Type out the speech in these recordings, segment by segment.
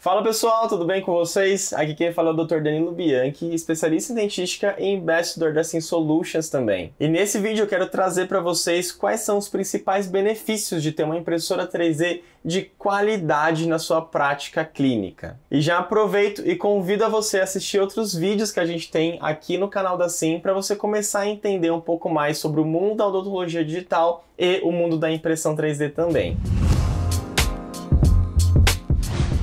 Fala pessoal, tudo bem com vocês? Aqui quem fala é o Dr. Danilo Bianchi, especialista em dentística e investidor da Sim Solutions também. E nesse vídeo eu quero trazer para vocês quais são os principais benefícios de ter uma impressora 3D de qualidade na sua prática clínica. E já aproveito e convido a você a assistir outros vídeos que a gente tem aqui no canal da Sim para você começar a entender um pouco mais sobre o mundo da odontologia digital e o mundo da impressão 3D também.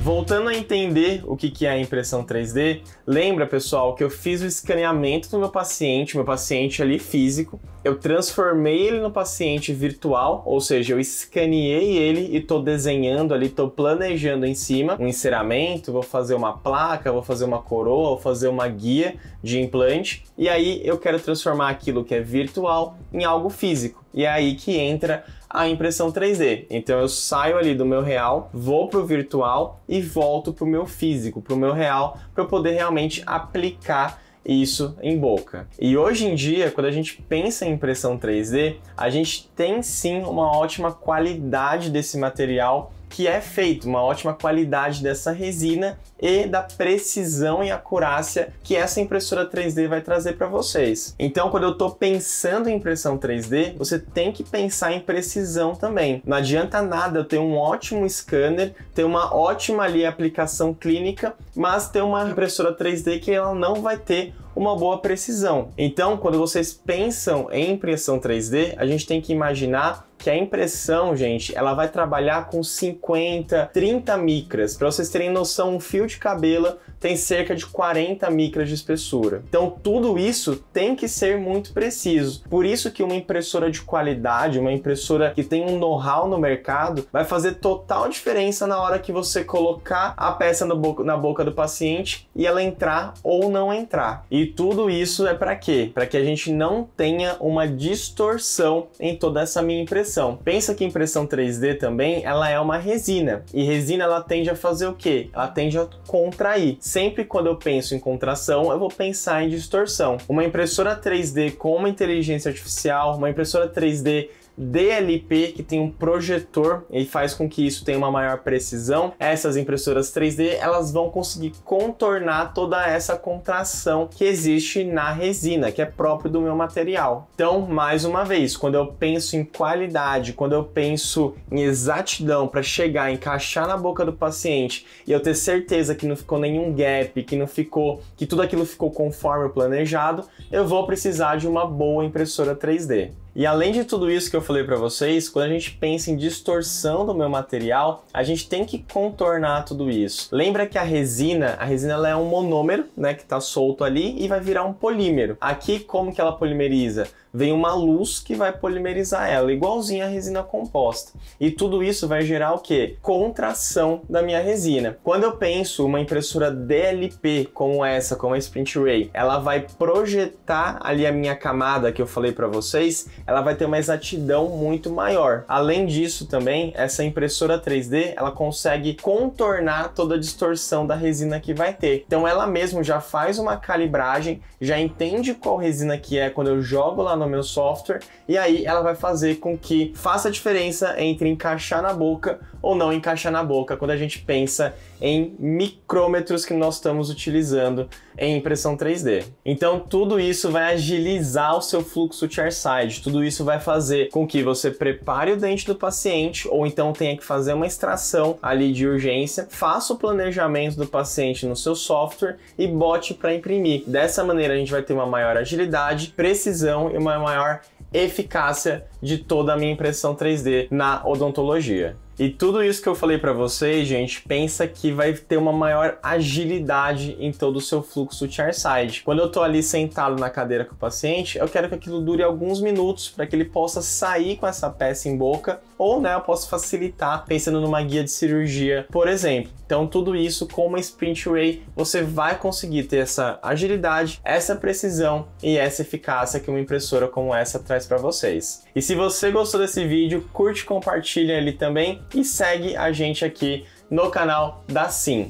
Voltando a entender o que é a impressão 3D, lembra pessoal que eu fiz o escaneamento do meu paciente ali físico, eu transformei ele no paciente virtual, ou seja, eu escaneei ele e estou desenhando ali, estou planejando em cima um enceramento, vou fazer uma placa, vou fazer uma coroa, vou fazer uma guia de implante, e aí eu quero transformar aquilo que é virtual em algo físico. E é aí que entra a impressão 3D. Então eu saio ali do meu real, vou para o virtual e volto para o meu físico, para o meu real, para eu poder realmente aplicar isso em boca. E hoje em dia, quando a gente pensa em impressão 3D, a gente tem sim uma ótima qualidade desse material que é feito, uma ótima qualidade dessa resina e da precisão e acurácia que essa impressora 3D vai trazer para vocês. Então, quando eu estou pensando em impressão 3D, você tem que pensar em precisão também. Não adianta nada eu ter um ótimo scanner, ter uma ótima ali aplicação clínica, mas ter uma impressora 3D que ela não vai ter uma boa precisão. Então, quando vocês pensam em impressão 3D, a gente tem que imaginar que a impressão, gente, ela vai trabalhar com 50, 30 micras. Para vocês terem noção, um fio de cabelo tem cerca de 40 micras de espessura. Então, tudo isso tem que ser muito preciso. Por isso que uma impressora de qualidade, uma impressora que tem um know-how no mercado, vai fazer total diferença na hora que você colocar a peça na boca do paciente e ela entrar ou não entrar. E tudo isso é para quê? Para que a gente não tenha uma distorção em toda essa minha impressão. Pensa que impressão 3D também, ela é uma resina. E resina, ela tende a fazer o quê? Ela tende a contrair. Sempre quando eu penso em contração, eu vou pensar em distorção. Uma impressora 3D com uma inteligência artificial, uma impressora 3D DLP, que tem um projetor e faz com que isso tenha uma maior precisão, essas impressoras 3D, elas vão conseguir contornar toda essa contração que existe na resina, que é próprio do meu material. Então, mais uma vez, quando eu penso em qualidade, quando eu penso em exatidão para chegar, encaixar na boca do paciente e eu ter certeza que não ficou nenhum gap, que tudo aquilo ficou conforme o planejado, eu vou precisar de uma boa impressora 3D. E além de tudo isso que eu falei para vocês, quando a gente pensa em distorção do meu material, a gente tem que contornar tudo isso. Lembra que a resina ela é um monômero, né, que está solto ali e vai virar um polímero. Aqui, como que ela polimeriza? Vem uma luz que vai polimerizar ela, igualzinho a resina composta. E tudo isso vai gerar o quê? Contração da minha resina. Quando eu penso uma impressora DLP como essa, como a Sprint Ray, ela vai projetar ali a minha camada que eu falei para vocês, ela vai ter uma exatidão muito maior. Além disso também, essa impressora 3D, ela consegue contornar toda a distorção da resina que vai ter. Então ela mesmo já faz uma calibragem, já entende qual resina que é quando eu jogo lá no meu software, e aí ela vai fazer com que faça a diferença entre encaixar na boca ou não encaixar na boca quando a gente pensa em micrômetros que nós estamos utilizando em impressão 3D. Então tudo isso vai agilizar o seu fluxo chairside, tudo isso vai fazer com que você prepare o dente do paciente ou então tenha que fazer uma extração ali de urgência, faça o planejamento do paciente no seu software e bote para imprimir. Dessa maneira a gente vai ter uma maior agilidade, precisão e uma maior eficácia de toda a minha impressão 3D na odontologia. E tudo isso que eu falei para vocês, gente, pensa que vai ter uma maior agilidade em todo o seu fluxo chairside. Quando eu tô ali sentado na cadeira com o paciente, eu quero que aquilo dure alguns minutos para que ele possa sair com essa peça em boca, ou né, eu posso facilitar pensando numa guia de cirurgia, por exemplo. Então tudo isso com uma Sprint Ray você vai conseguir ter essa agilidade, essa precisão e essa eficácia que uma impressora como essa traz para vocês. E se você gostou desse vídeo, curte, compartilha ele também e segue a gente aqui no canal da Sim.